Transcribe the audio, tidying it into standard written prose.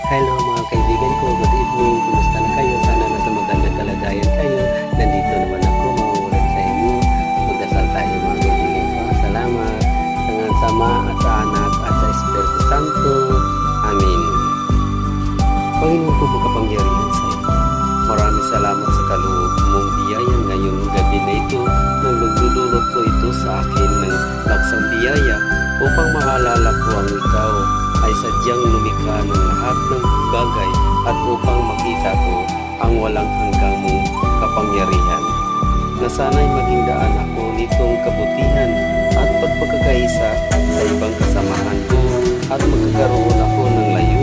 Hello mga kaibigan ko, good evening. Kumusta na kayo? Sana nasa magandang kalagayan kayo. Nandito naman ako, mauulat sa inyo. Magdasal tayo mga kaibigan ko. Salamat sa ngalan sa Ama at sa Anak at sa Espiritu Santo. Amen. Panginoon ko makapangyarihan sa iyo. Maraming salamat sa kaloob mong biyaya ngayong gabi na ito nang nagdudulot ko ito sa akin ng laksang biyaya upang maalala ko ang ikaw ay sadyang lumikha ng lahat ng bagay at upang makita ko ang walang hanggang mong kapangyarihan. Na sana'y maging daan ako nitong kabutihan at pagpagkakaisa sa ibang kasamahan ko at magkakaroon ako ng layo